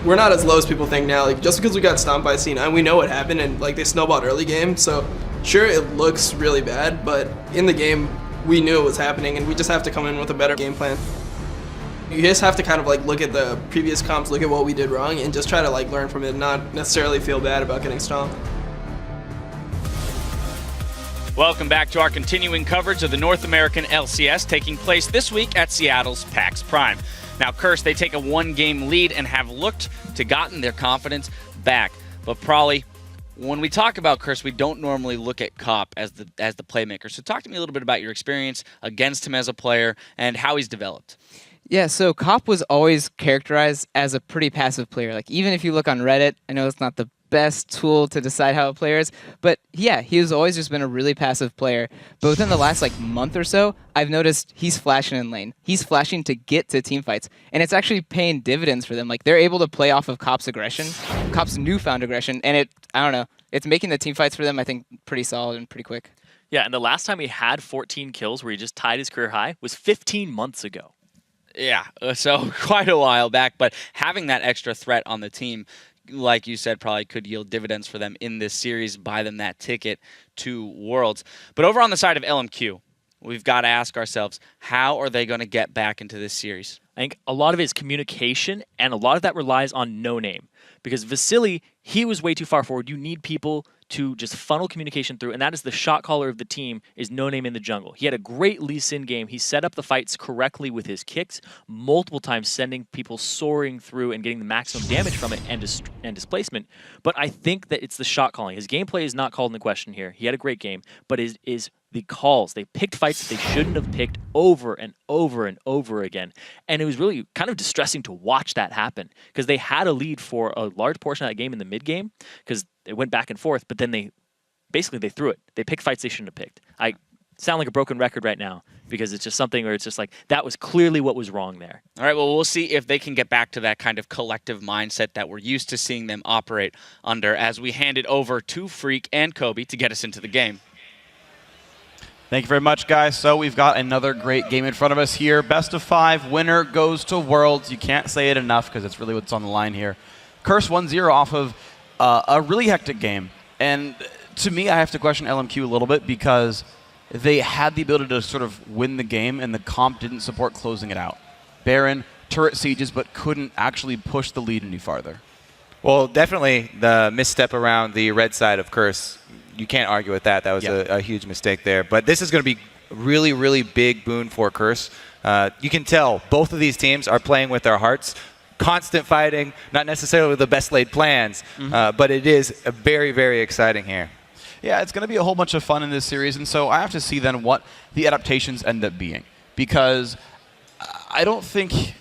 we're not as low as people think now. Like, just because we got stomped by C9, we know what happened, and like they snowballed early game. So sure, it looks really bad, but in the game, we knew it was happening, and we just have to come in with a better game plan. You just have to kind of like look at the previous comps, look at what we did wrong, and just try to like learn from it, not necessarily feel bad about getting stomped. Welcome back to our continuing coverage of the North American LCS, taking place this week at Seattle's PAX Prime. Now, Curse, they take a one-game lead and have looked to gotten their confidence back. But probably, when we talk about Curse, we don't normally look at Cop as the playmaker. So talk to me a little bit about your experience against him as a player and how he's developed. Yeah, so Cop was always characterized as a pretty passive player. Like, even if you look on Reddit, I know it's not the best tool to decide how a player is, but yeah, he has always just been a really passive player. But within the last like month or so, I've noticed he's flashing in lane. He's flashing to get to team fights, and it's actually paying dividends for them. Like, they're able to play off of Cop's aggression, Cop's newfound aggression, and I don't know, it's making the team fights for them, I think, pretty solid and pretty quick. Yeah, and the last time he had 14 kills where he just tied his career high was 15 months ago. Yeah, so quite a while back, but having that extra threat on the team, like you said, probably could yield dividends for them in this series, buy them that ticket to Worlds. But over on the side of LMQ, we've got to ask ourselves, how are they going to get back into this series? I think a lot of it is communication, and a lot of that relies on no name. Because Vasily, he was way too far forward. You need people to just funnel communication through, and that is the shot caller of the team, is No Name in the jungle. He had a great Lee Sin game. He set up the fights correctly with his kicks, multiple times sending people soaring through and getting the maximum damage from it and displacement. But I think that it's the shot calling. His gameplay is not called into question here. He had a great game, but is the calls. They picked fights that they shouldn't have picked over and over and over again. And it was really kind of distressing to watch that happen, because they had a lead for a large portion of that game in the mid game, because it went back and forth, but then they threw it. They picked fights they shouldn't have picked. I sound like a broken record right now, because it's just something where it's just like, that was clearly what was wrong there. All right, well, we'll see if they can get back to that kind of collective mindset that we're used to seeing them operate under, as we hand it over to Freak and Kobe to get us into the game. Thank you very much, guys. So we've got another great game in front of us here. Best of 5, winner goes to Worlds. You can't say it enough, because it's really what's on the line here. Curse 1-0 off of a really hectic game. And to me, I have to question LMQ a little bit, because they had the ability to sort of win the game, and the comp didn't support closing it out. Baron, turret sieges, but couldn't actually push the lead any farther. Well, definitely the misstep around the red side of Curse. You can't argue with that. That was a huge mistake there. But this is going to be really, really big boon for Curse. You can tell both of these teams are playing with their hearts. Constant fighting, not necessarily the best laid plans, but it is very, very exciting here. Yeah, it's going to be a whole bunch of fun in this series, and so I have to see then what the adaptations end up being, because I don't think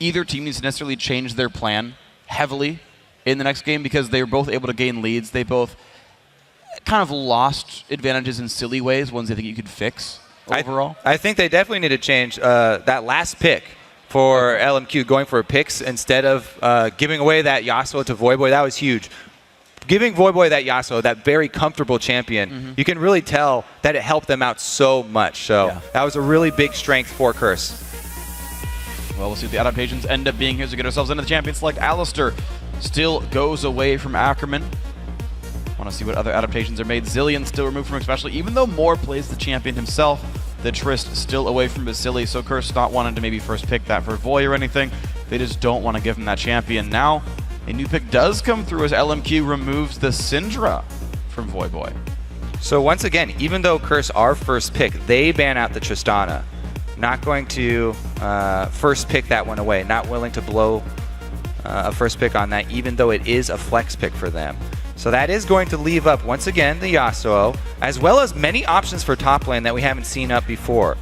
either team needs to necessarily change their plan heavily in the next game, because they were both able to gain leads. They both kind of lost advantages in silly ways, ones they think you could fix overall. I think they definitely need to change that last pick for LMQ, going for picks instead of giving away that Yasuo to Voyboy. That was huge. Giving Voyboy that Yasuo, that very comfortable champion, you can really tell that it helped them out so much. So that was a really big strength for Curse. Well, we'll see what the adaptations end up being here as we get ourselves into the champion select. Alistair still goes away from Ackerman. Want to see what other adaptations are made. Zillion still removed from especially, even though Moore plays the champion himself. The Trist still away from Vasily, so Curse not wanting to maybe first pick that for Voy or anything. They just don't want to give him that champion. Now, a new pick does come through as LMQ removes the Syndra from Voyboy. So once again, even though Curse are first pick, they ban out the Tristana. Not going to first pick that one away. Not willing to blow a first pick on that, even though it is a flex pick for them. So that is going to leave up, once again, the Yasuo, as well as many options for top lane that we haven't seen up before.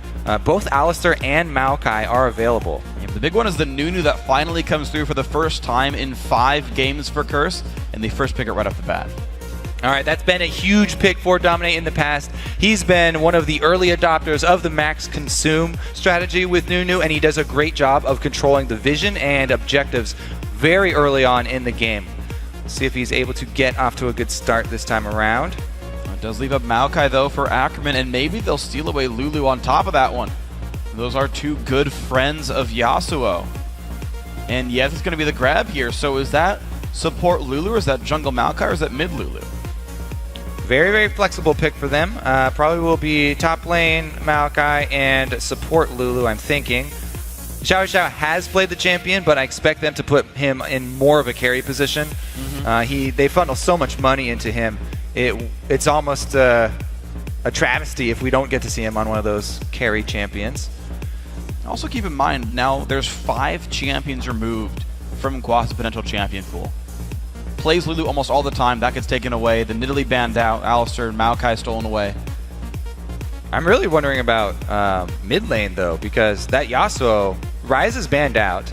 Both Alistair and Maokai are available. Yeah, the big one is the Nunu that finally comes through for the first time in 5 games for Curse, and they first pick it right off the bat. All right, that's been a huge pick for Dominate in the past. He's been one of the early adopters of the max consume strategy with Nunu, and he does a great job of controlling the vision and objectives very early on in the game. See if he's able to get off to a good start this time around. It does leave up Maokai, though, for Ackerman, and maybe they'll steal away Lulu on top of that one. Those are 2 good friends of Yasuo. And yes, it's going to be the grab here. So is that support Lulu, or is that jungle Maokai, or is that mid Lulu? Very, very flexible pick for them. Probably will be top lane Maokai and support Lulu, I'm thinking. Xiao has played the champion, but I expect them to put him in more of a carry position. They funnel so much money into him. It's almost a travesty if we don't get to see him on one of those carry champions. Also keep in mind, now there's 5 champions removed from Gua's potential champion pool. Plays Lulu almost all the time, that gets taken away. The Nidalee banned out, Alistar and Maokai stolen away. I'm really wondering about mid lane though, because that Yasuo, Ryze is banned out.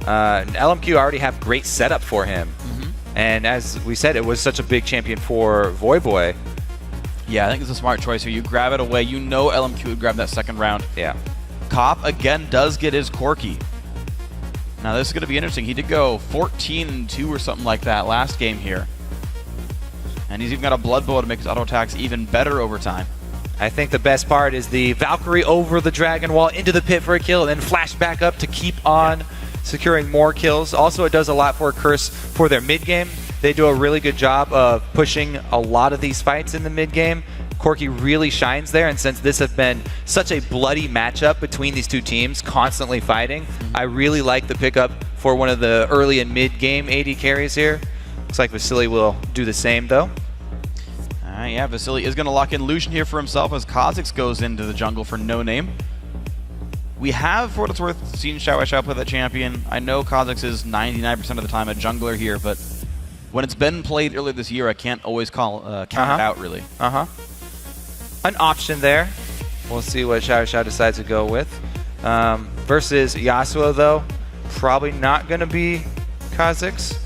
LMQ already have great setup for him. And as we said, it was such a big champion for Voyboy. Yeah, I think it's a smart choice here. You grab it away. You know LMQ would grab that second round. Yeah. Cop, again, does get his Corki. Now, this is going to be interesting. He did go 14-2 or something like that last game here. And he's even got a Blood Bowl to make his auto attacks even better over time. I think the best part is the Valkyrie over the Dragon Wall into the pit for a kill, and then flash back up to keep on securing more kills. Also, it does a lot for Curse for their mid game. They do a really good job of pushing a lot of these fights in the mid game. Corki really shines there, and since this has been such a bloody matchup between these two teams, constantly fighting, I really like the pickup for one of the early and mid game AD carries here. Looks like Vasily will do the same though. Yeah, Vasily is going to lock in Lucian here for himself as Kha'Zix goes into the jungle for no name. We have, for what it's worth, seen Xiao play that champion. I know Kha'Zix is 99% of the time a jungler here, but when it's been played earlier this year, I can't always count it out, really. An option there. We'll see what Xiao decides to go with. Versus Yasuo, though, probably not going to be Kha'Zix.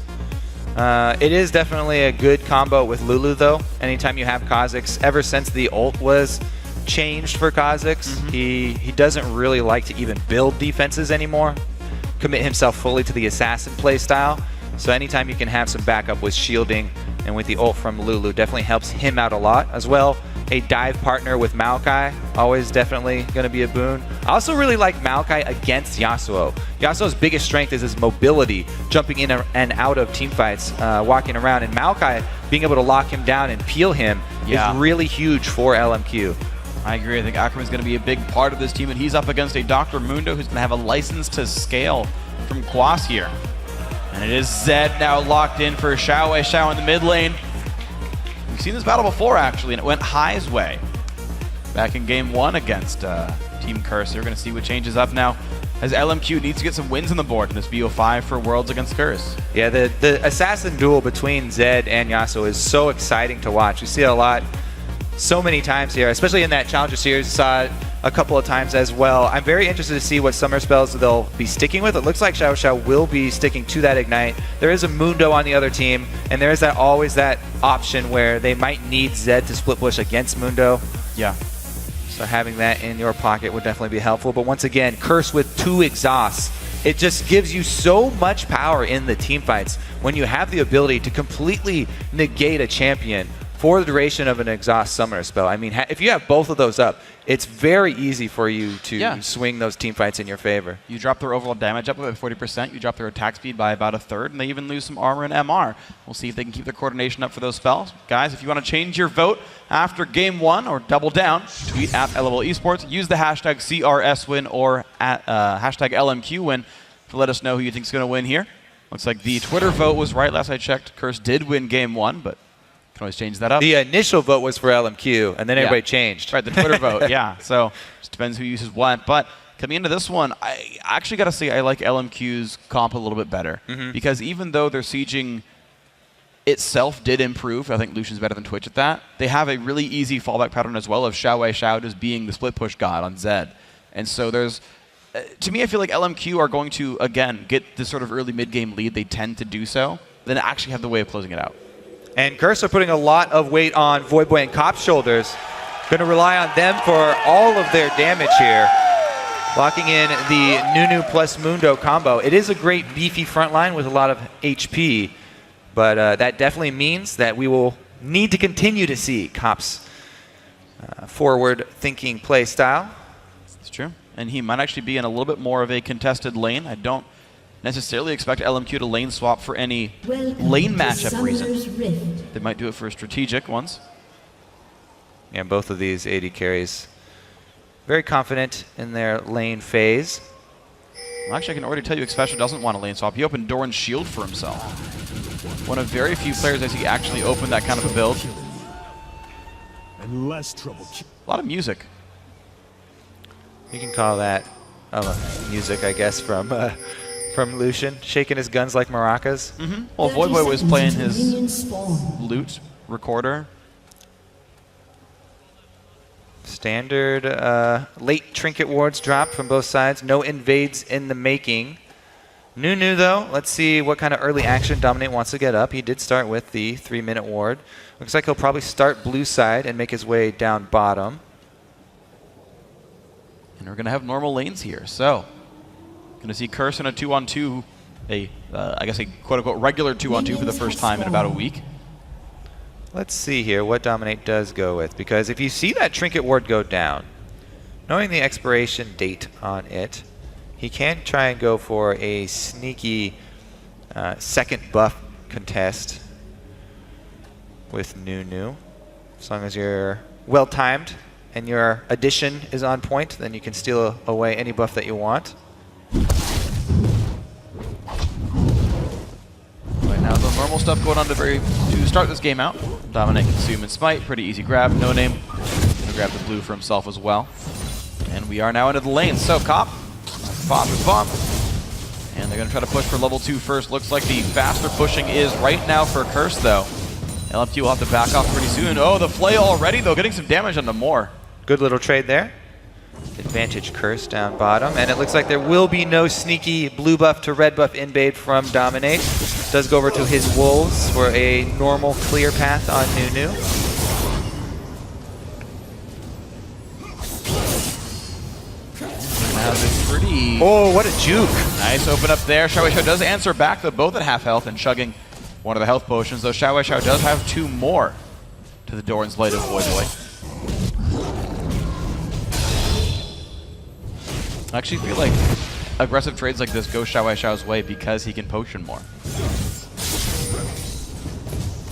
It is definitely a good combo with Lulu, though. Anytime you have Kha'Zix, ever since the ult was changed for Kha'Zix, he doesn't really like to even build defenses anymore, commit himself fully to the assassin playstyle. So anytime you can have some backup with shielding and with the ult from Lulu, definitely helps him out a lot. As well, a dive partner with Maokai, always definitely going to be a boon. I also really like Maokai against Yasuo. Yasuo's biggest strength is his mobility, jumping in and out of teamfights, walking around, and Maokai being able to lock him down and peel him is really huge for LMQ. I agree. I think Akram is going to be a big part of this team, and he's up against a Dr. Mundo who's going to have a license to scale from Quas here. And it is Zed now locked in for Xiao in the mid lane. We've seen this battle before, actually, and it went Hai's way back in game 1 against Team Curse. We're going to see what changes up now as LMQ needs to get some wins on the board in this BO5 for Worlds against Curse. Yeah, the assassin duel between Zed and Yasuo is so exciting to watch. We see it a lot, so many times here, especially in that Challenger Series. We saw it a couple of times as well. I'm very interested to see what summer spells they'll be sticking with. It looks like Xiao will be sticking to that Ignite. There is a Mundo on the other team, and there is always that option where they might need Zed to split push against Mundo. Yeah. So having that in your pocket would definitely be helpful. But once again, Curse with 2 exhausts, it just gives you so much power in the team fights when you have the ability to completely negate a champion for the duration of an exhaust summoner spell. I mean, if you have both of those up, it's very easy for you to swing those team fights in your favor. You drop their overall damage up by 40%, you drop their attack speed by about 1/3, and they even lose some armor and MR. We'll see if they can keep their coordination up for those spells. Guys, if you want to change your vote after game 1 or double down, tweet at LML Esports, use the hashtag CRSWin or at hashtag LMQWin to let us know who you think is going to win here. Looks like the Twitter vote was right last I checked. Curse did win game 1, but can always change that up. The initial vote was for LMQ, and then everybody changed. Right, the Twitter vote, yeah. So just depends who uses what. But coming into this one, I actually got to say I like LMQ's comp a little bit better. Because even though their sieging itself did improve, I think Lucian's better than Twitch at that, they have a really easy fallback pattern as well of Xiao just being the split push god on Zed. And so there's, to me, I feel like LMQ are going to, again, get this sort of early mid-game lead. They tend to do so, then actually have the way of closing it out. And Curse are putting a lot of weight on Voyboy and Cop's shoulders. Going to rely on them for all of their damage here. Locking in the Nunu plus Mundo combo. It is a great beefy front line with a lot of HP, but that definitely means that we will need to continue to see Cop's forward-thinking play style. It's true. And he might actually be in a little bit more of a contested lane. I don't necessarily expect LMQ to lane swap for any lane matchup reason. They might do it for strategic ones. Yeah, both of these AD carries very confident in their lane phase. Well, actually, I can already tell you Xpecial doesn't want a lane swap. He opened Doran's shield for himself. One of very few players I see actually open that kind of a build. And less trouble. A lot of music. You can call that music, I guess, from Lucian, shaking his guns like maracas. Well, Voyboy was playing his lute recorder. Standard late trinket wards dropped from both sides. No invades in the making. Nunu, though, let's see what kind of early action Dominate wants to get up. He did start with the 3-minute ward. Looks like he'll probably start blue side and make his way down bottom. And we're going to have normal lanes here. So, going to see Curse in a 2-on-2, I guess a quote-unquote regular 2-on-2 for the first time in about a week. Let's see here what Dominate does go with, because if you see that trinket ward go down, knowing the expiration date on it, he can try and go for a sneaky second buff contest with Nunu. As long as you're well-timed and your addition is on point, then you can steal away any buff that you want. Right now, the normal stuff going on to start this game out. Dominate, Consume, and Smite. Pretty easy grab. No Name. Gonna grab the blue for himself as well. And we are now into the lane. So, Cop, bomb. And they're gonna try to push for level 2 first. Looks like the faster pushing is right now for Curse, though. LMQ will have to back off pretty soon. Oh, the flail already, though, getting some damage on the Moor. Good little trade there. Advantage Curse down bottom. And it looks like there will be no sneaky blue buff to red buff invade from Dominate. Does go over to his Wolves for a normal clear path on Nunu. Now it's pretty... Oh, what a juke. Nice open up there. Xiaowei does answer back, though, both at half health and chugging one of the health potions, though Xiaowei does have 2 more to the Doran's Light of Voyboy. I actually feel like aggressive trades like this go Xiao's way because he can potion more.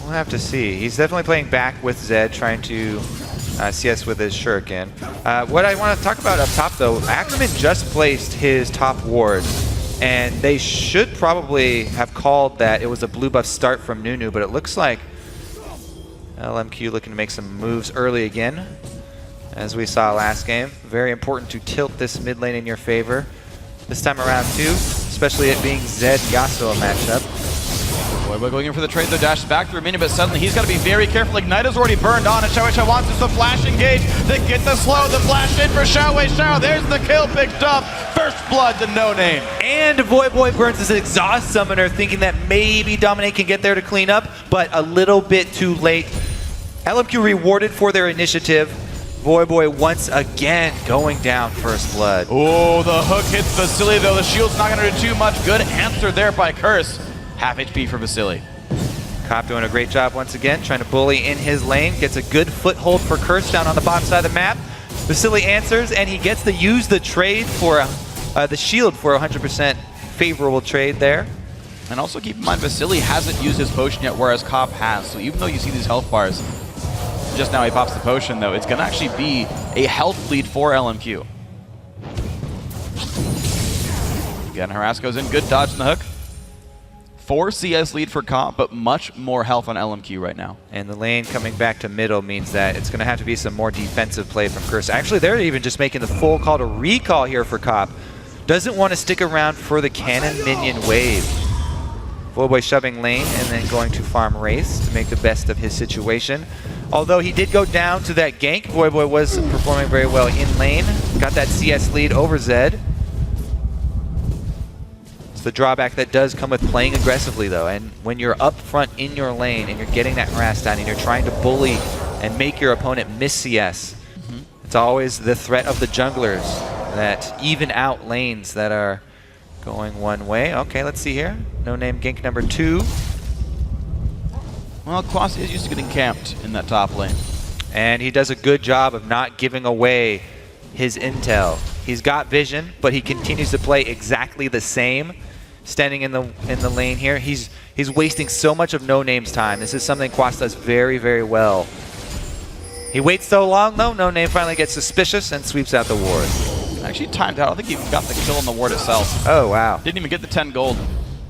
We'll have to see. He's definitely playing back with Zed, trying to CS with his Shuriken. What I want to talk about up top, though, Ackerman just placed his top ward, and they should probably have called that it was a blue buff start from Nunu, but it looks like LMQ looking to make some moves early again, as we saw last game. Very important to tilt this mid lane in your favor this time around too, especially it being Zed Yasuo matchup. Voyboy going in for the trade, though, dashes back through a minion, but suddenly he's got to be very careful. Ignita's already burned on, and Xiao wants is the flash engage. They get the slow, the flash in for Xiao. There's the kill picked up. First blood to No Name. And Voyboy burns his exhaust summoner, thinking that maybe Dominate can get there to clean up, but a little bit too late. LMQ rewarded for their initiative. Voyboy once again going down first blood. Oh, the hook hits Vasily, though. The shield's not going to do too much. Good answer there by Curse. Half HP for Vasily. Cop doing a great job once again, trying to bully in his lane. Gets a good foothold for Curse down on the bottom side of the map. Vasily answers, and he gets to use the trade for the shield for a 100% favorable trade there. And also keep in mind, Vasily hasn't used his potion yet, whereas Cop has. So even though you see these health bars, just now he pops the potion, though, it's going to actually be a health lead for LMQ. Again, Harass goes in. Good dodge in the hook. 4 CS lead for Cop, but much more health on LMQ right now. And the lane coming back to middle means that it's going to have to be some more defensive play from Curse. Actually, they're even just making the full call to recall here for Cop. Doesn't want to stick around for the cannon minion wave. Voyboy shoving lane and then going to farm Wraith to make the best of his situation. Although he did go down to that gank, Voyboy was performing very well in lane. Got that CS lead over Zed. It's the drawback that does come with playing aggressively, though. And when you're up front in your lane and you're getting that harass down and you're trying to bully and make your opponent miss CS, it's always the threat of the junglers that even out lanes that are going one way. Okay, let's see here. No Name gank number 2. Well, Quas is used to getting camped in that top lane. And he does a good job of not giving away his intel. He's got vision, but he continues to play exactly the same. standing in the lane here. He's wasting so much of No Name's time. This is something Quas does very, very well. He waits so long though, No Name finally gets suspicious and sweeps out the ward. Actually timed out. I think he even got the kill on the ward itself. Oh wow. Didn't even get the 10 gold.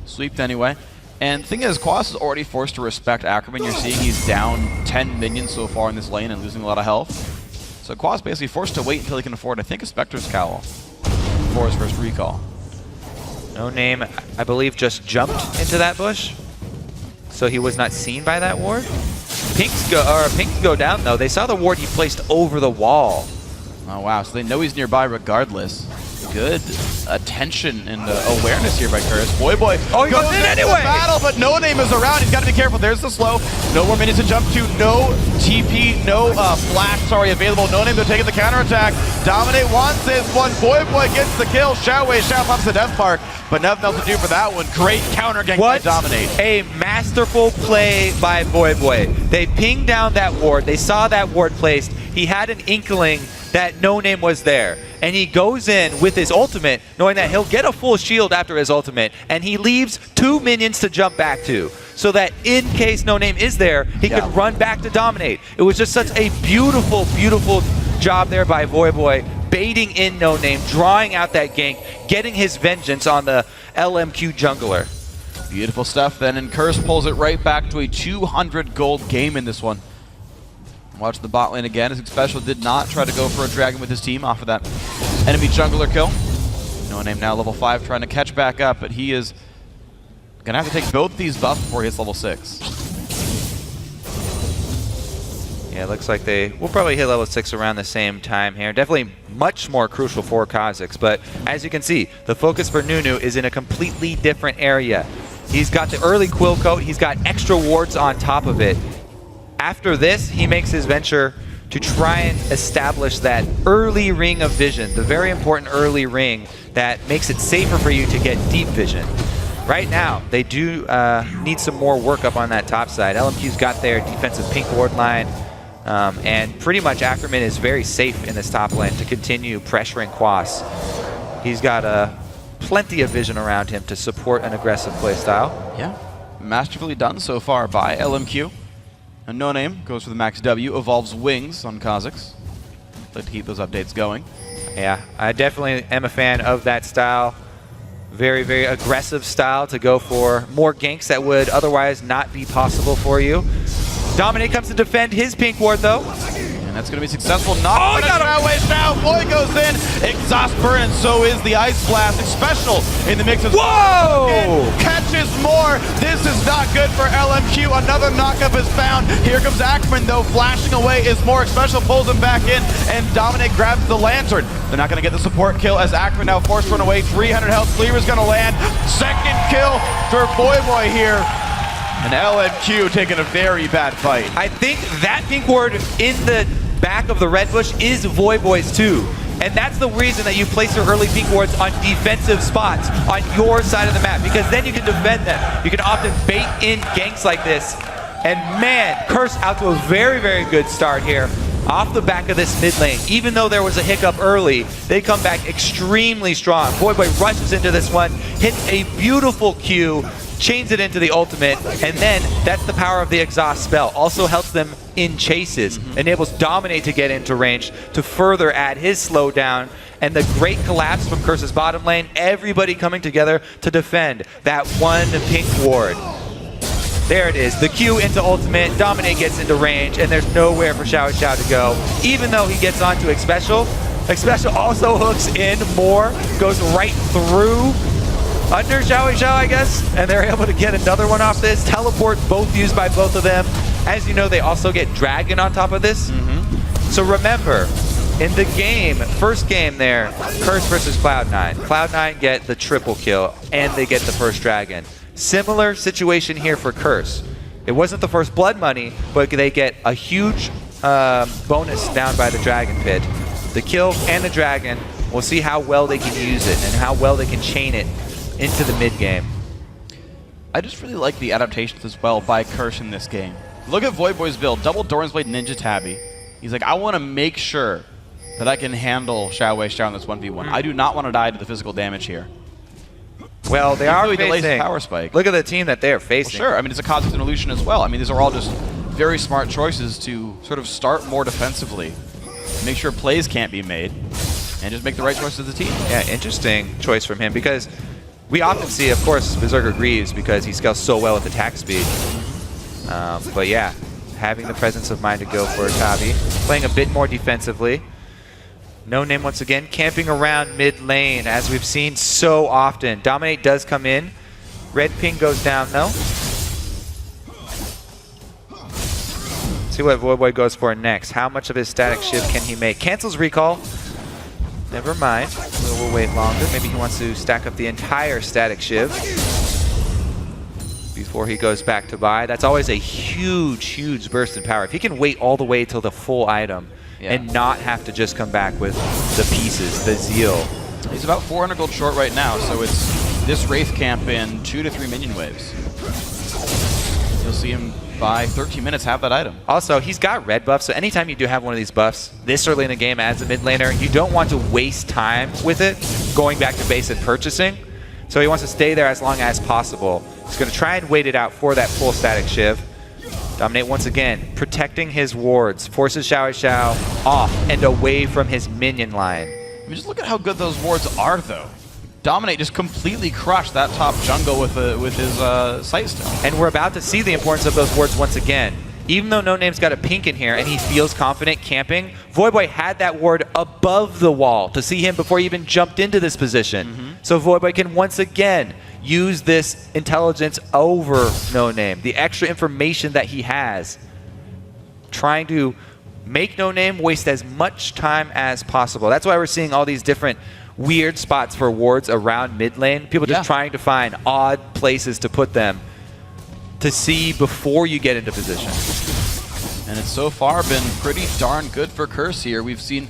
Sweeped anyway. And the thing is, Quas is already forced to respect Ackerman. You're seeing he's down 10 minions so far in this lane and losing a lot of health. So Quas basically forced to wait until he can afford, I think, a Spectre's Cowl for his first recall. No Name, I believe, just jumped into that bush, so he was not seen by that ward. Pinks go down though. They saw the ward he placed over the wall. Oh wow, so they know he's nearby regardless. Good attention and awareness here by Curse. Boy Oh, he goes in anyway! Battle, but No Name is around. He's got to be careful. There's the slow. No more minions to jump to. No TP, no flash, available. No Name, they're taking the counterattack. Dominate wants this one. Boy gets the kill. Xiao pops the death mark, but nothing else to do for that one. Great counter gank by Dominate. A masterful play by Boy. They pinged down that ward. They saw that ward placed. He had an inkling that No Name was there, and he goes in with his ultimate knowing that he'll get a full shield after his ultimate, and he leaves 2 minions to jump back to, so that in case No Name is there, he could run back to Dominate. It was just such a beautiful job there by Boy, baiting in No Name, drawing out that gank, getting his vengeance on the LMQ jungler. Beautiful stuff then, and Curse pulls it right back to a 200 gold game in this one. Watch the bot lane again, as Special did not try to go for a dragon with his team off of that enemy jungler kill. No Name now level 5 trying to catch back up, but he is going to have to take both these buffs before he hits level 6. Yeah, it looks like they will probably hit level 6 around the same time here. Definitely much more crucial for Kha'Zix, but as you can see, the focus for Nunu is in a completely different area. He's got the early Quill Coat, he's got extra wards on top of it. After this, he makes his venture to try and establish that early ring of vision, the very important early ring that makes it safer for you to get deep vision. Right now, they do need some more work up on that top side. LMQ's got their defensive pink ward line, and pretty much Ackerman is very safe in this top lane to continue pressuring Quas. He's got plenty of vision around him to support an aggressive playstyle. Yeah, masterfully done so far by LMQ. And No Name goes for the max W, evolves Wings on Kha'Zix. Like to keep those updates going. Yeah, I definitely am a fan of that style. Very, very aggressive style to go for more ganks that would otherwise not be possible for you. Dominate comes to defend his pink ward though. And that's going to be successful. Not Xiao. Boy goes in. Exhaust burn, and so is the Ice Blast. Special in the mix as well. Catches more. This is not good for LMQ. Another knockup is found. Here comes Ackerman, though. Flashing away is more. Special pulls him back in, and Dominate grabs the Lantern. They're not going to get the support kill as Ackerman now forced to run away. 300 health. Cleaver's going to land. Second kill for Boy here. And LMQ taking a very bad fight. I think that pink ward in the back of the red bush is Boy's too. And that's the reason that you place your early pink wards on defensive spots on your side of the map, because then you can defend them. You can often bait in ganks like this. And man, Curse out to a very, very good start here off the back of this mid lane. Even though there was a hiccup early, they come back extremely strong. Boy rushes into this one, hits a beautiful Q, chains it into the ultimate, and then that's the power of the exhaust spell. Also helps them in chases, enables Dominate to get into range to further add his slowdown, and the great collapse from Curse's bottom lane, everybody coming together to defend that one pink ward. There it is, the Q into ultimate, Dominate gets into range, and there's nowhere for Xiao to go. Even though he gets onto Xpecial, Xpecial also hooks in more, goes right through under Xiao, I guess, and they're able to get another one off this. Teleport both used by both of them. As you know, they also get Dragon on top of this. So remember, in the game, first game there, Curse versus Cloud9. Cloud9 get the triple kill, and they get the first Dragon. Similar situation here for Curse. It wasn't the first blood money, but they get a huge bonus down by the Dragon Pit. The kill and the Dragon, we'll see how well they can use it and how well they can chain it into the mid game. I just really like the adaptations as well by Curse in this game. Look at Boy's build, double Doran's Blade Ninja Tabby. He's like, I want to make sure that I can handle Xiao in this 1v1. I do not want to die to the physical damage here. Well, they Even are though he delays the facing. power spike. Look at the team that they're Well, facing. sure, I mean, it's a Kha'Zix and Illusion as well. I mean, these are all just very smart choices to sort of start more defensively, make sure plays can't be made, and just make the right choices as a team. Yeah, interesting choice from him because we often see, of course, Berserker Greaves because he scales so well with attack speed. But yeah, having the presence of mind to go for Tabi, playing a bit more defensively. No Name once again camping around mid lane as we've seen so often. Dominate does come in. Red ping goes down though. See what Voyboy goes for next. How much of his static shift can he make? Cancels recall. Never mind. We'll wait longer. Maybe he wants to stack up the entire static shiv before he goes back to buy. That's always a huge, huge burst in power. If he can wait all the way till the full item and not have to just come back with the pieces, the zeal. He's about 400 gold short right now, so it's this Wraith camp in 2 to 3 minion waves. You'll see him by 13 minutes have that item. Also, he's got red buff, so anytime you do have one of these buffs this early in the game as a mid laner, you don't want to waste time with it going back to base and purchasing. So he wants to stay there as long as possible. He's going to try and wait it out for that full static shiv. Dominate once again, protecting his wards, forces Xiao Xiao off and away from his minion line. I mean, just look at how good those wards are, though. Dominate just completely crushed that top jungle with his sight stone. And we're about to see the importance of those wards once again. Even though No Name's got a pink in here and he feels confident camping, Voyboy had that ward above the wall to see him before he even jumped into this position. So Voyboy can once again use this intelligence over No Name, the extra information that he has, trying to make No Name waste as much time as possible. That's why we're seeing all these different weird spots for wards around mid lane. People just trying to find odd places to put them to see before you get into position. And it's so far been pretty darn good for Curse here. We've seen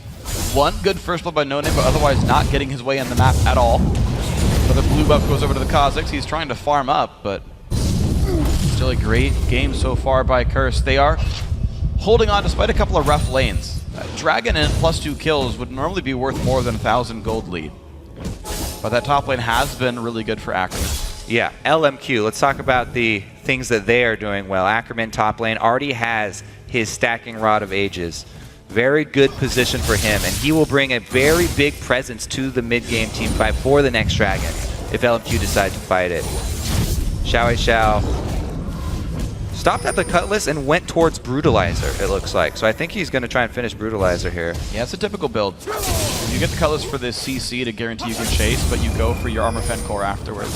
one good first blood by No Name, but otherwise not getting his way on the map at all. Another blue buff goes over to the Kha'Zix. He's trying to farm up, but still a great game so far by Curse. They are holding on despite a couple of rough lanes. Dragon and +2 kills would normally be worth more than 1,000 gold lead. But that top lane has been really good for Ackerman. Yeah, LMQ. Let's talk about the things that they are doing well. Ackerman top lane already has his stacking Rod of Ages. Very good position for him, and he will bring a very big presence to the mid-game team fight for the next Dragon if LMQ decide to fight it. Xiao Xiao stopped at the Cutlass and went towards Brutalizer, it looks like. So I think he's going to try and finish Brutalizer here. Yeah, it's a typical build. You get the Cutlass for this CC to guarantee you can chase, but you go for your Armor Pen core afterwards.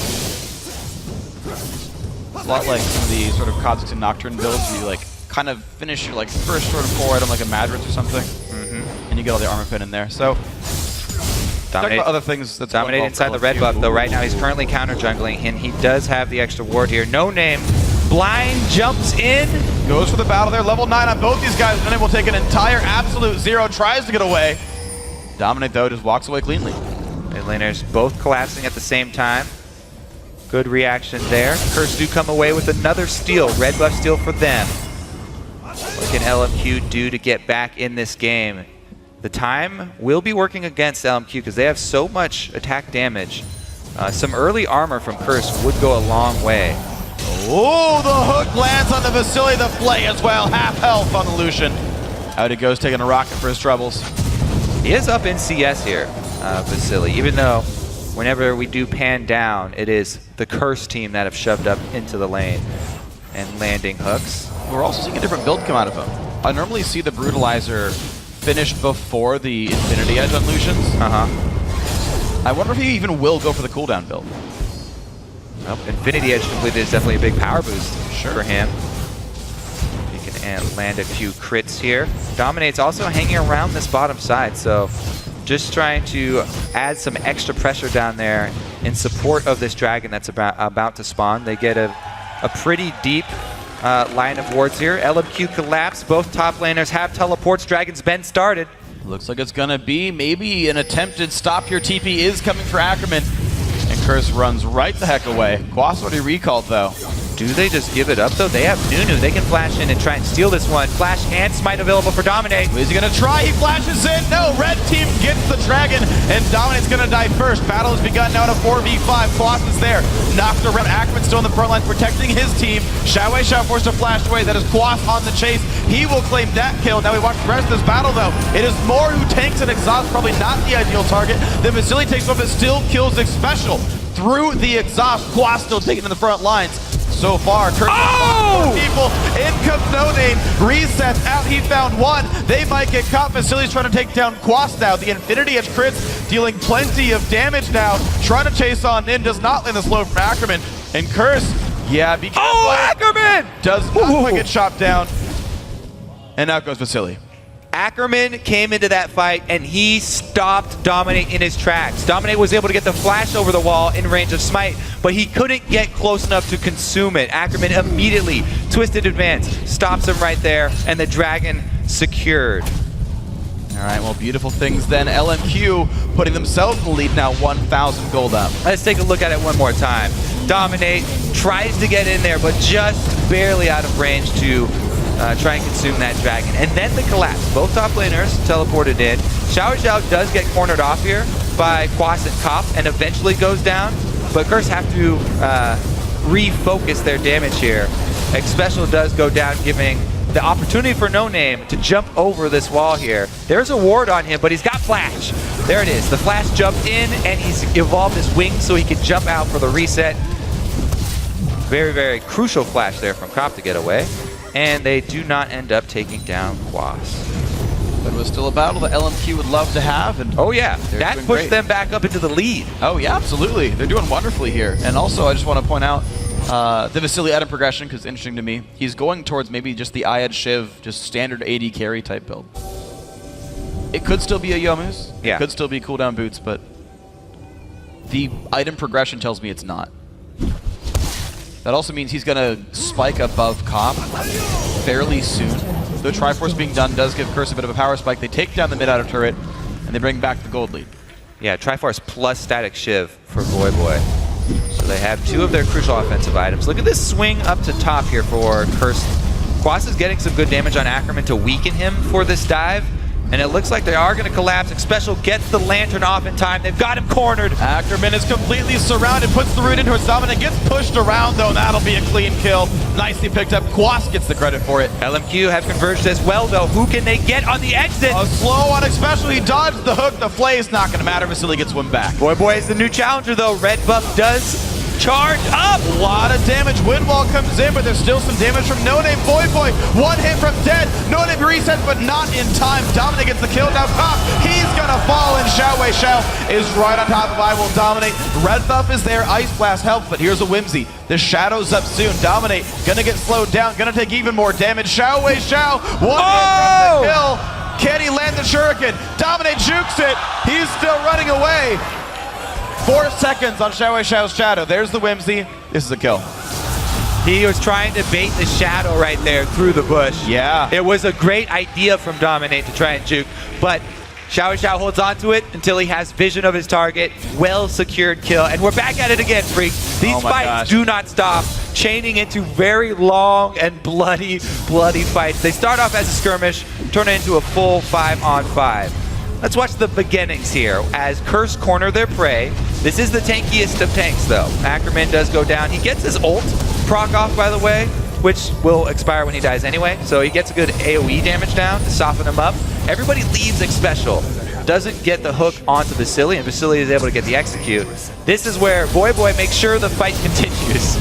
It's a lot like some of the sort of Kha'Zix and Nocturne builds where you like kind of finish your like first sort of core item like a Madras or something, and you get all the Armor Pen in there. So talk about other things that's Dominate going well inside for the red LMQ. buff, though right now he's currently counter jungling, and he does have the extra ward here. No Name. Blind jumps in. Goes for the battle there, level 9 on both these guys. No Name will take an entire absolute zero, tries to get away. Dominate, though, just walks away cleanly. Mid laners both collapsing at the same time. Good reaction there. Curse do come away with another steal. Red buff steal for them. What can LMQ do to get back in this game? The time will be working against LMQ because they have so much attack damage. Some early armor from Curse would go a long way. Oh, the hook lands on the Vasily, the play as well. Half health on the Lucian. Out he goes, taking a rocket for his troubles. He is up in CS here, Vasily, even though whenever we do pan down, it is the Curse team that have shoved up into the lane and landing hooks. We're also seeing a different build come out of him. I normally see the Brutalizer finished before the Infinity Edge on Lucian's. I wonder if he even will go for the cooldown build. Nope. Infinity Edge completed is definitely a big power boost for him. He can land a few crits here. Dominate's also hanging around this bottom side, so just trying to add some extra pressure down there in support of this Dragon that's about to spawn. They get a pretty deep line of wards here. LMQ collapse. Both top laners have teleports. Dragon's been started. Looks like it's gonna be maybe an attempted stop here. TP is coming for Ackerman. And Curse runs right the heck away. Quas already recalled though. Do they just give it up, though? They have Nunu. They can flash in and try and steal this one. Flash and smite available for Dominate. Is he going to try? He flashes in. No, red team gets the dragon, and Dominate's going to die first. Battle has begun now to 4v5. Quas is there. Knocked around. Ackerman still in the front line protecting his team. Xiao forced to flash away. That is Quas on the chase. He will claim that kill. Now we watch the rest of this battle, though. It is Moore who tanks and exhausts. Probably not the ideal target. Then Vasily takes one, but still kills X Special through the exhaust. Quas still taking in the front lines. So far, people, in comes No Name, resets out, he found one. They might get caught. Vasily's trying to take down Quas now. The Infinity Edge crits, dealing plenty of damage now. Trying to chase on in, does not land the slow from Ackerman. And Curse, yeah, be careful. Ackerman! Does not quite get chopped down. And out goes Vasily. Ackerman came into that fight and he stopped Dominate in his tracks. Dominate was able to get the flash over the wall in range of smite, but he couldn't get close enough to consume it. Ackerman immediately twisted advance, stops him right there, and the dragon secured. All right, well, beautiful things then. LMQ putting themselves in the lead now, 1,000 gold up. Let's take a look at it one more time. Dominate tries to get in there, but just barely out of range to try and consume that dragon. And then the collapse. Both top laners teleported in. Xiao does get cornered off here by Quas and Cop and eventually goes down. But Curse have to refocus their damage here. X Special does go down, giving the opportunity for No Name to jump over this wall here. There's a ward on him, but he's got flash. There it is. The flash jumped in, and he's evolved his wings so he can jump out for the reset. Very, very crucial flash there from Cop to get away. And they do not end up taking down Quas. But it was still a battle that LMQ would love to have. And oh yeah, that pushed them back up into the lead. Oh yeah, absolutely. They're doing wonderfully here. And also, I just want to point out the Vasily item progression, because it's interesting to me. He's going towards maybe just the Ayad Shiv, just standard AD carry type build. It could still be a Yomu's. Yeah. It could still be cooldown boots, but the item progression tells me it's not. That also means he's going to spike above Cop fairly soon. The Triforce being done does give Curse a bit of a power spike. They take down the mid-outer turret, and they bring back the gold lead. Yeah, Triforce plus Static Shiv for Boy. So they have two of their crucial offensive items. Look at this swing up to top here for Curse. Quas is getting some good damage on Ackerman to weaken him for this dive. And it looks like they are going to collapse. X Special gets the lantern off in time. They've got him cornered. Ackerman is completely surrounded, puts the root into his Dominant, gets pushed around though, and that'll be a clean kill. Nicely picked up. Quas gets the credit for it. LMQ have converged as well though. Who can they get on the exit? A slow on X Special. He dodged the hook. The flay is not going to matter. Vasily gets one back. Boy is the new challenger though. Red buff does charge up. A lot of damage. Wind Wall comes in, but there's still some damage from No Name. Boy, one hit from dead. No Name resets, but not in time. Dominate gets the kill. Now Cop, he's gonna fall, and Xiao is right on top of I Will Dominate. Red buff is there. Ice Blast helps, but here's a whimsy. The Shadow's up soon. Dominate gonna get slowed down, gonna take even more damage. Xiao, one hit from the kill. Can he land the Shuriken? Dominate jukes it. He's still running away. 4 seconds on Xiao's Shadow. There's the whimsy. This is a kill. He was trying to bait the Shadow right there through the bush. Yeah. It was a great idea from Dominate to try and juke, but Xiao holds on to it until he has vision of his target. Well secured kill. And we're back at it again, Freak. These fights do not stop, chaining into very long and bloody fights. They start off as a skirmish, turn it into a full 5-on-5. Let's watch the beginnings here as Curse corner their prey. This is the tankiest of tanks, though. Ackerman does go down. He gets his ult proc off, by the way, which will expire when he dies anyway. So he gets a good AoE damage down to soften him up. Everybody leaves X Special. Doesn't get the hook onto Vasily, and Vasily is able to get the execute. This is where Boy makes sure the fight continues.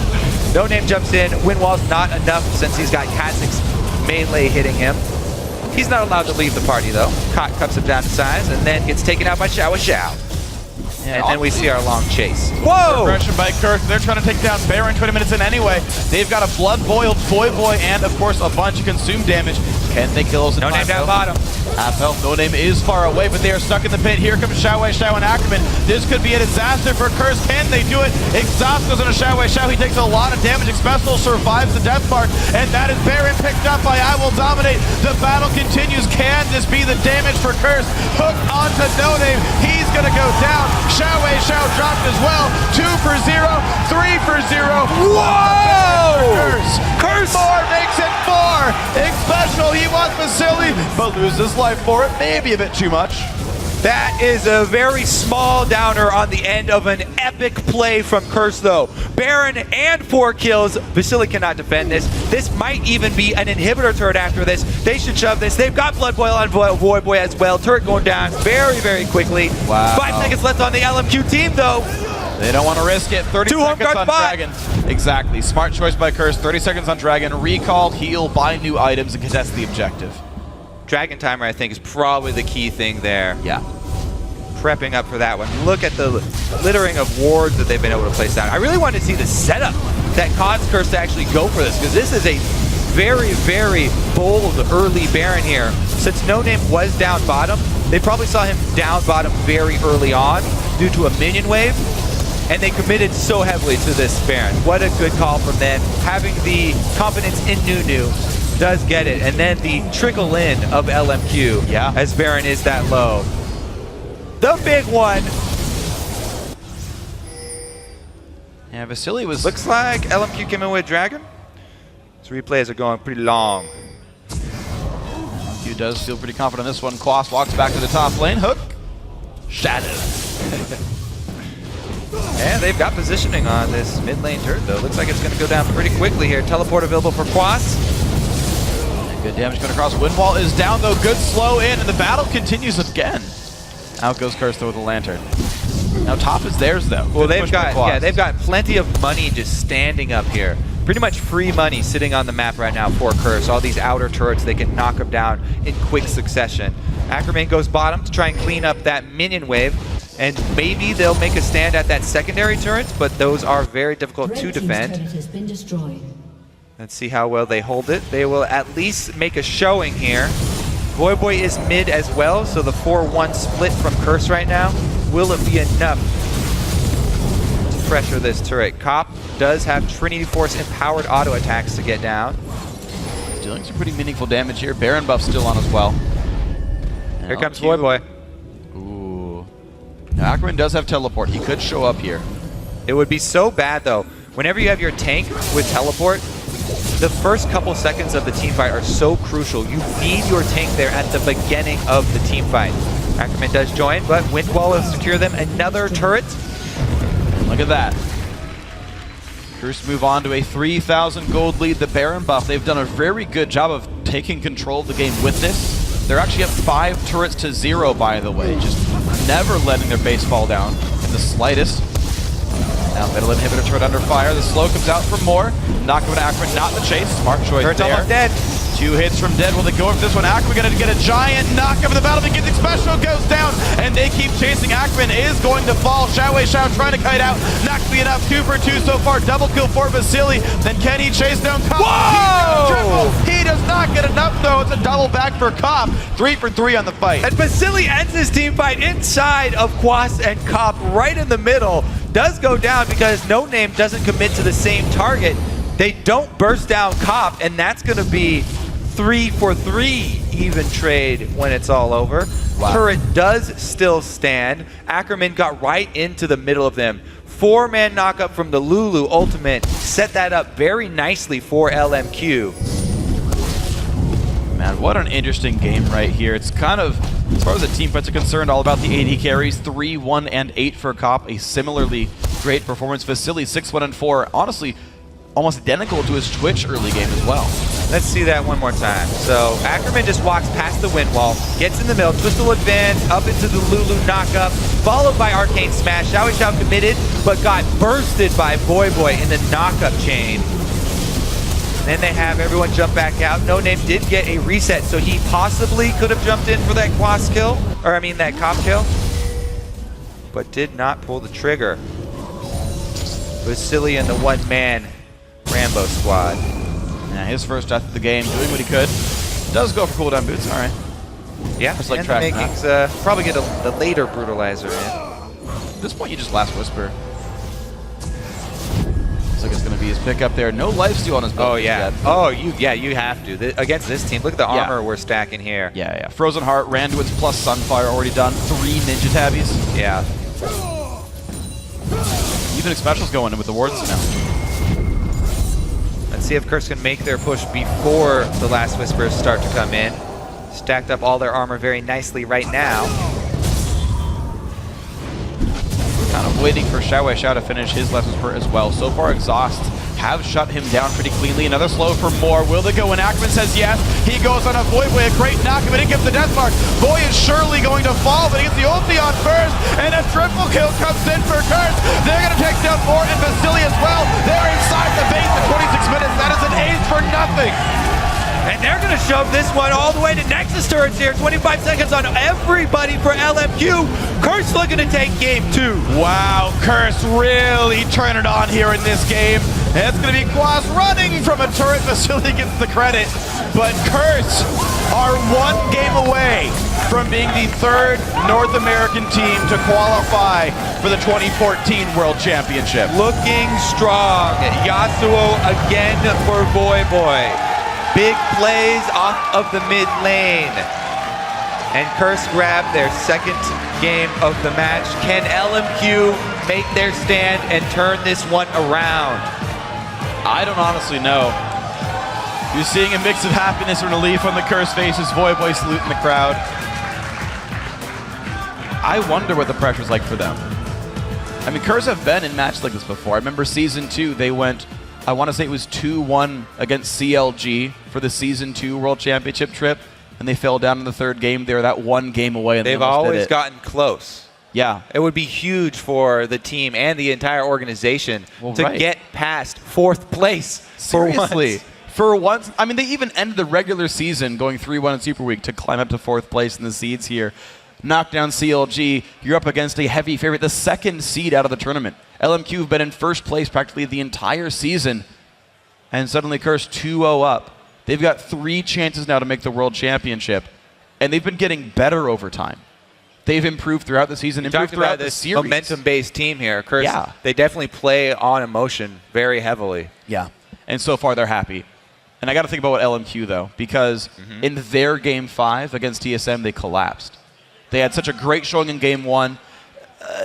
No Name jumps in. Wind Wall's not enough since he's got Kha'Zix's melee hitting him. He's not allowed to leave the party, though. Cot cuts him down to size and then gets taken out by Xiao. And then we see our long chase. Whoa! Progression by Curse. They're trying to take down Baron 20 minutes in anyway. They've got a blood-boiled Boy and, of course, a bunch of consumed damage. Can they kill us in No Name down bottom. Half health. No Name is far away, but they are stuck in the pit. Here comes Xiao and Ackerman. This could be a disaster for Curse. Can they do it? Exhaust goes on Xiao. He takes a lot of damage. Special survives the death mark, and that is Baron picked up by I Will Dominate. The battle continues. Can this be the damage for Curse? Hook onto No Name. He's gonna go down. Xiao dropped as well. 2 for 0, 3 for 0. Whoa! Ink special, he wants Vasily, but loses life for it. Maybe a bit too much. That is a very small downer on the end of an epic play from Curse, though. Baron and 4 kills. Vasily cannot defend this. This might even be an inhibitor turret after this. They should shove this. They've got Blood Boil on Void Boy as well. Turret going down very, very quickly. Wow. 5 seconds left on the LMQ team, though. They don't want to risk it. 30 Two home seconds guard on bot. Dragon. Exactly. Smart choice by Curse. 30 seconds on Dragon. Recall, heal, buy new items, and contest the objective. Dragon timer, I think, is probably the key thing there. Yeah. Prepping up for that one. Look at the littering of wards that they've been able to place down. I really wanted to see the setup that caused Curse to actually go for this, because this is a very, very bold early Baron here. Since No Name was down bottom, they probably saw him down bottom very early on due to a minion wave, and they committed so heavily to this Baron. What a good call from them. Having the confidence in Nunu does get it, and then the trickle in of LMQ as Baron is that low. The big one. Yeah, Vasily was... Looks like LMQ came in with Dragon. So replays are going pretty long. LMQ does feel pretty confident on this one. Quas walks back to the top lane. Hook. Shadow. And they've got positioning on this mid lane turret, though. Looks like it's going to go down pretty quickly here. Teleport available for Quas. Good damage coming across. Windwall is down, though. Good slow in, and the battle continues again. Out goes Curse, though, with a lantern. Now top is theirs, though. Well, Good push by Quas. they've got plenty of money just standing up here. Pretty much free money sitting on the map right now for Curse. All these outer turrets, they can knock them down in quick succession. Ackerman goes bottom to try and clean up that minion wave, and maybe they'll make a stand at that secondary turret, but those are very difficult to defend. Has been destroyed. Let's see how well they hold it. They will at least make a showing here. Void Boy is mid as well, so the 4-1 split from Curse right now, will it be enough to pressure this turret? Cop does have Trinity Force empowered auto attacks to get down. Dealing some pretty meaningful damage here. Baron buff still on as well. Here comes Void Boy. Ooh. Now Ackerman does have teleport. He could show up here. It would be so bad though. Whenever you have your tank with teleport, the first couple seconds of the team fight are so crucial. You need your tank there at the beginning of the team fight. Ackerman does join, but Windwall will secure them another turret. Look at that. Curse move on to a 3,000 gold lead. The Baron buff, they've done a very good job of taking control of the game with this. They're actually up 5 turrets to 0, by the way. Just never letting their base fall down in the slightest. Now middle inhibitor turret under fire. The slow comes out for more. Knock him to Ackerman, not the chase. Smart choice Turret's there. almost dead. 2 hits from Dead. Will they go for this one? Ackerman gonna get a giant knock over the battle. Begins special goes down, and they keep chasing. Ackerman is going to fall. Shao trying to kite out. Not gonna be enough. 2 for 2 so far. Double kill for Vasily. Then can he chase down Cop? Whoa! He does not get enough though. It's a double back for Cop. 3 for 3 on the fight. And Vasily ends his team fight inside of Quas and Cop right in the middle. Does go down because No Name doesn't commit to the same target. They don't burst down Cop, and that's going to be 3 for 3 even trade when it's all over. Wow. Turret does still stand. Ackerman got right into the middle of them. 4-man knockup from the Lulu ultimate set that up very nicely for LMQ. Man, what an interesting game right here. It's kind of, as far as the team fights are concerned, all about the AD carries. 3, 1, and 8 for Cop. A similarly great performance. Vasily 6, 1, and 4. Honestly, almost identical to his Twitch early game as well. Let's see that one more time. So Ackerman just walks past the wind wall, gets in the middle, Twistal advance, up into the Lulu knockup, followed by Arcane Smash. Shao committed, but got bursted by Void Boy in the knockup chain. Then they have everyone jump back out. No Name did get a reset, so he possibly could have jumped in for that Quas kill, or I mean that Cop kill, but did not pull the trigger. Vasily and the one-man Rambo squad. Yeah, his first death of the game, doing what he could. Does go for cooldown boots, all right. Yeah, Just like and the tracking makings probably get the later brutalizer in. At this point, you just Last Whisper. Looks like it's going to be his pickup there. No lifesteal on his build. Oh yeah. Oh, you have to. Against this team, look at the armor we're stacking here. Yeah. Frozen Heart, Randuin's plus Sunfire already done. 3 Ninja Tabbies. Yeah. Even Special's going in with the wards now. Let's see if Curse can make their push before the last Whispers start to come in. Stacked up all their armor very nicely right now. Kind of waiting for Xiao to finish his last Whisper as well. So far, Exhaust have shut him down pretty cleanly. Another slow for more. Will they go? And Ackerman says yes. He goes on a Void Boy, a great knock, but it gets the death mark. Boy is surely going to fall, but he gets the ulti on first, and a triple kill comes in for Curse. They're going to take down Mort and Vasily as well. They're inside the base in 26 minutes. That is an ace for nothing. And they're going to shove this one all the way to Nexus turrets here. 25 seconds on everybody for LMQ. Curse looking to take game 2. Wow, Curse really turning it on here in this game. It's going to be Quas running from a turret. Vasily gets the credit. But Curse are one game away from being the 3rd North American team to qualify for the 2014 World Championship. Looking strong. Yasuo again for Void Boy. Big plays off of the mid lane. And Curse grabbed their 2nd game of the match. Can LMQ make their stand and turn this one around? I don't honestly know. You're seeing a mix of happiness and relief on the Curse faces. Void Boy saluting the crowd. I wonder what the pressure's like for them. I mean, Curse have been in matches like this before. I remember Season 2, they went, I want to say it was 2-1 against CLG for the Season 2 World Championship trip, and they fell down in the 3rd game. They were that one game away. And they've always gotten close. Yeah. It would be huge for the team and the entire organization to get past 4th place. Seriously. For once. I mean, they even ended the regular season going 3-1 in Super Week to climb up to 4th place in the seeds here. Knock down CLG. You're up against a heavy favorite, the 2nd seed out of the tournament. LMQ have been in 1st place practically the entire season, and suddenly Curse 2-0 up. They've got 3 chances now to make the World Championship, and they've been getting better over time. They've improved throughout the season, improved throughout the series. Momentum-based team here. Curse, they definitely play on emotion very heavily. Yeah, and so far they're happy. And I got to think about what LMQ, though, because in their Game 5 against TSM, they collapsed. They had such a great showing in Game 1.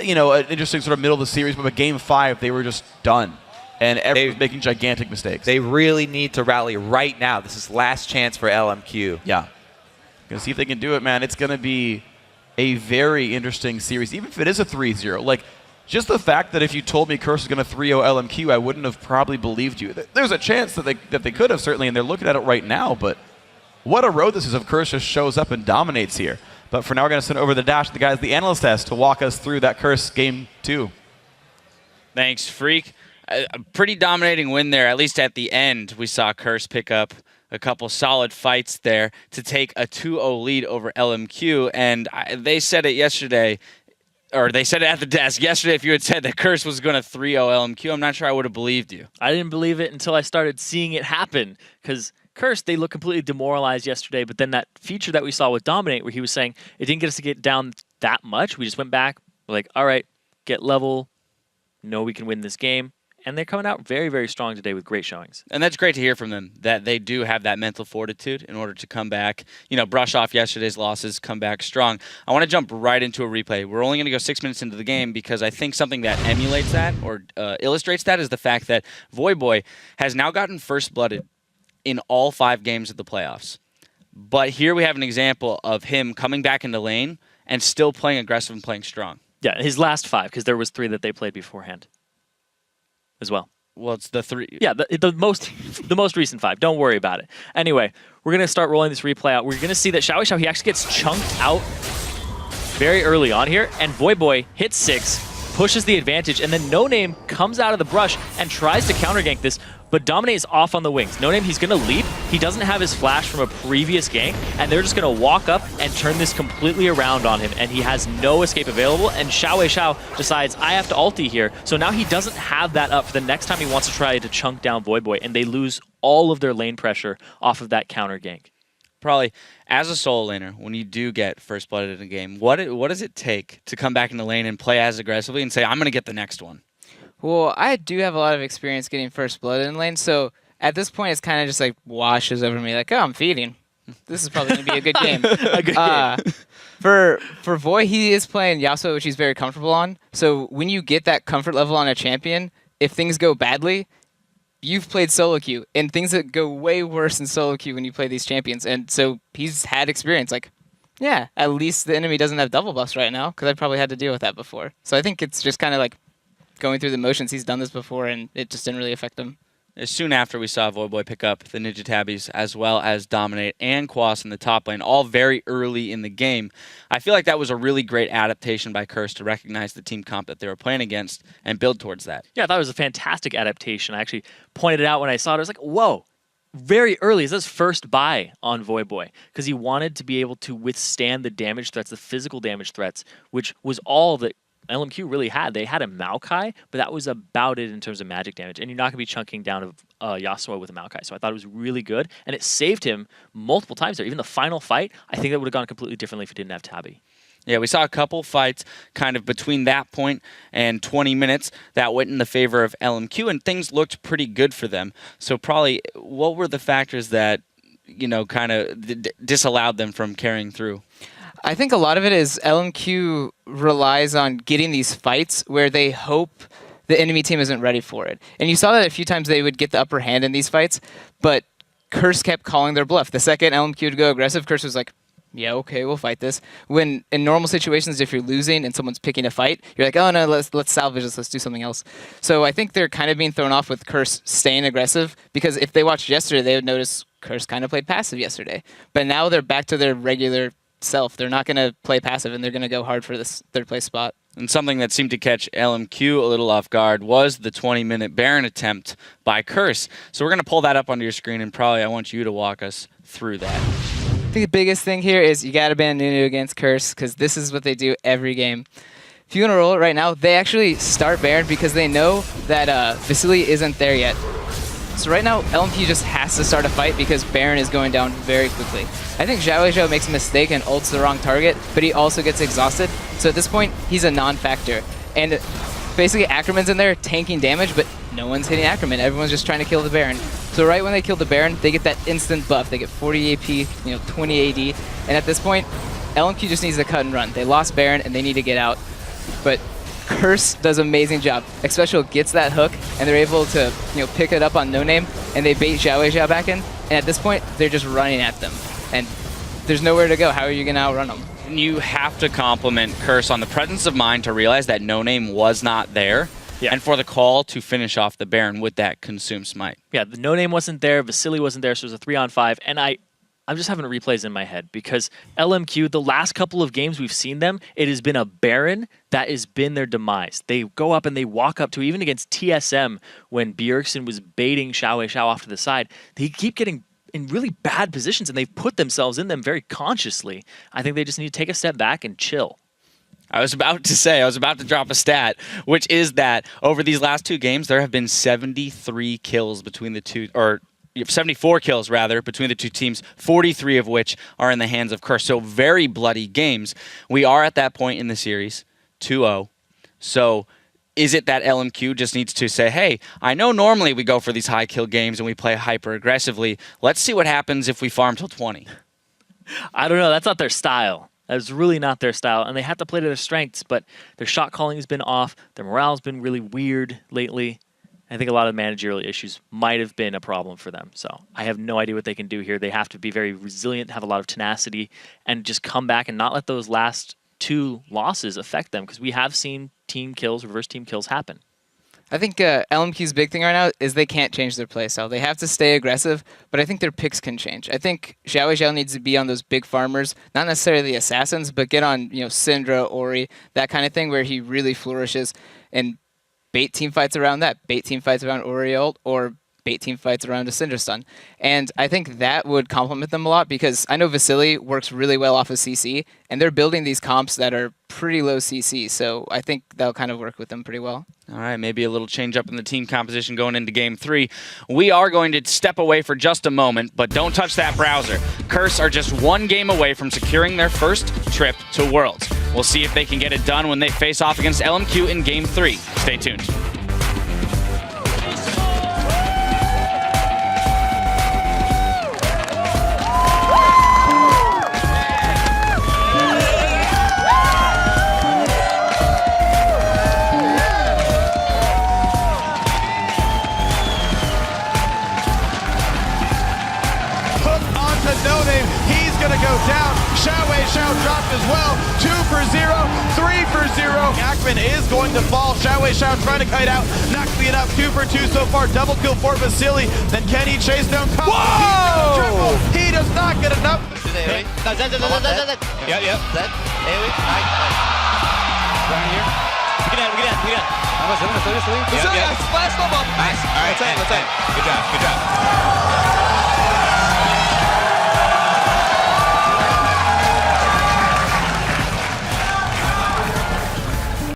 You know, an interesting sort of middle of the series, but by Game 5, they were just done. And everyone was making gigantic mistakes. They really need to rally right now. This is last chance for LMQ. Yeah. Gonna see if they can do it, man. It's going to be a very interesting series, even if it is a 3-0. Like, just the fact that if you told me Curse was going to 3-0 LMQ, I wouldn't have probably believed you. There's a chance that they could have, certainly, and they're looking at it right now, but what a road this is if Curse just shows up and dominates here. But for now, we're going to send over the dash to the guys, the analyst test, to walk us through that Curse Game 2. Thanks, Freak. A pretty dominating win there, at least at the end. We saw Curse pick up a couple solid fights there to take a 2-0 lead over LMQ. And they said it yesterday, or they said it at the desk yesterday. If you had said that Curse was going to 3-0 LMQ, I'm not sure I would have believed you. I didn't believe it until I started seeing it happen, because Curse, they looked completely demoralized yesterday, but then that feature that we saw with Dominate, where he was saying it didn't get us to get down that much. We just went back, we're like, all right, get level, know we can win this game. And they're coming out very, very strong today with great showings. And that's great to hear from them, that they do have that mental fortitude in order to come back, you know, brush off yesterday's losses, come back strong. I want to jump right into a replay. We're only going to go 6 minutes into the game because I think something that emulates that or illustrates that is the fact that Void Boy has now gotten first blooded in all 5 games of the playoffs. But here we have an example of him coming back into lane and still playing aggressive and playing strong. Yeah, his last 5, because there was 3 that they played beforehand as well. Well, it's the 3. Yeah, the most recent 5. Don't worry about it. Anyway, we're going to start rolling this replay out. We're going to see that Xiao, he actually gets chunked out very early on here, and Void Boy hits 6, pushes the advantage, and then No Name comes out of the brush and tries to counter gank this, but Dominate is off on the wings. No Name, he's going to leap. He doesn't have his flash from a previous gank, and they're just going to walk up and turn this completely around on him, and he has no escape available, and Xiao decides, I have to ulti here, so now he doesn't have that up for the next time he wants to try to chunk down Void Boy, and they lose all of their lane pressure off of that counter gank. Probably, as a solo laner, when you do get first blooded in a game, what does it take to come back in the lane and play as aggressively and say, I'm going to get the next one? Well, I do have a lot of experience getting first blood in lane, so at this point it's kind of just like washes over me, like, oh, I'm feeding. This is probably going to be a good game. A good game. For Voy, he is playing Yasuo, which he's very comfortable on. So when you get that comfort level on a champion, if things go badly, you've played solo queue, and things that go way worse in solo queue when you play these champions. And so he's had experience. Like, yeah, at least the enemy doesn't have double buffs right now, because I probably had to deal with that before. So I think it's just kind of like going through the motions. He's done this before, and it just didn't really affect him. Soon after, we saw Voyboy pick up the Ninja Tabbies as well as Dominate and Quas in the top lane, all very early in the game. I feel like that was a really great adaptation by Curse to recognize the team comp that they were playing against and build towards that. Yeah, I thought it was a fantastic adaptation. I actually pointed it out when I saw it. I was like, whoa, very early. It's his first buy on Voyboy because he wanted to be able to withstand the damage threats, the physical damage threats, which was all that LMQ really had. They had a Maokai, but that was about it in terms of magic damage. And you're not going to be chunking down Yasuo with a Maokai. So I thought it was really good. And it saved him multiple times there. Even the final fight, I think that would have gone completely differently if he didn't have Tabby. Yeah, we saw a couple fights kind of between that point and 20 minutes that went in the favor of LMQ, and things looked pretty good for them. So probably what were the factors that, kind of disallowed them from carrying through? I think a lot of it is LMQ relies on getting these fights where they hope the enemy team isn't ready for it. And you saw that a few times they would get the upper hand in these fights, but Curse kept calling their bluff. The second LMQ would go aggressive, Curse was like, yeah, okay, we'll fight this. When in normal situations, if you're losing and someone's picking a fight, you're like, oh no, let's salvage this, let's do something else. So I think they're kind of being thrown off with Curse staying aggressive, because if they watched yesterday, they would notice Curse kind of played passive yesterday. But now they're back to their regular self. They're not going to play passive, and they're going to go hard for this third place spot. And something that seemed to catch LMQ a little off guard was the 20-minute Baron attempt by Curse. So we're going to pull that up onto your screen, and probably I want you to walk us through that. I think the biggest thing here is you got to ban Nunu against Curse, because this is what they do every game. If you want to roll it right now, they actually start Baron because they know that Vasily isn't there yet. So right now, LMQ just has to start a fight because Baron is going down very quickly. I think Zhao makes a mistake and ults the wrong target, but he also gets exhausted. So at this point, he's a non-factor. And basically, Ackerman's in there tanking damage, but no one's hitting Ackerman. Everyone's just trying to kill the Baron. So right when they kill the Baron, they get that instant buff. They get 40 AP, 20 AD. And at this point, LMQ just needs to cut and run. They lost Baron, and they need to get out. But Curse does an amazing job. Xpecial gets that hook, and they're able to pick it up on No Name, and they bait Zhao back in. And at this point, they're just running at them. And there's nowhere to go. How are you going to outrun them? And you have to compliment Curse on the presence of mind to realize that No Name was not there, and for the call to finish off the Baron with that Consume Smite. Yeah, the No Name wasn't there, Vasily wasn't there, so it was a 3-on-5, and I'm just having replays in my head because LMQ, the last couple of games we've seen them, it has been a Baron that has been their demise. They go up and they walk up to, even against TSM when Bjergsen was baiting Xiao off to the side, they keep getting in really bad positions and they've put themselves in them very consciously. I think they just need to take a step back and chill. I was about to drop a stat, which is that over these last two games, there have been 73 kills between the two, or 74 kills, rather, between the two teams, 43 of which are in the hands of Curse. So very bloody games. We are at that point in the series, 2-0. So is it that LMQ just needs to say, hey, I know normally we go for these high kill games and we play hyper aggressively. Let's see what happens if we farm till 20. I don't know. That's not their style. That's really not their style. And they have to play to their strengths, but their shot calling has been off. Their morale's been really weird lately. I think a lot of managerial issues might have been a problem for them. So I have no idea what they can do here. They have to be very resilient, have a lot of tenacity, and just come back and not let those last two losses affect them, because we have seen team kills, reverse team kills happen. I think LMQ's big thing right now is they can't change their playstyle. They have to stay aggressive, but I think their picks can change. I think Zhao needs to be on those big farmers, not necessarily the assassins, but get on Syndra, Ori, that kind of thing where he really flourishes, and bait team fights around that. Bait team fights around Ori ult, or bait team fights around a Syndra stun. And I think that would complement them a lot, because I know Vasily works really well off of CC, and they're building these comps that are pretty low CC, so I think that'll kind of work with them pretty well. All right, maybe a little change up in the team composition going into Game 3. We are going to step away for just a moment, but don't touch that browser. Curse are just one game away from securing their first trip to Worlds. We'll see if they can get it done when they face off against LMQ in Game 3. Stay tuned. Xiao dropped as well. 2 for 0, 3 for 0. Ackman is going to fall. Xiao trying to kite out. Not clean up. 2 for 2 so far. Double kill for Vasily. Then can he chase down Kong? Whoa! Triple. He does not get enough. Yep. Vasily, I splashed them up. Nice. All right. Good job.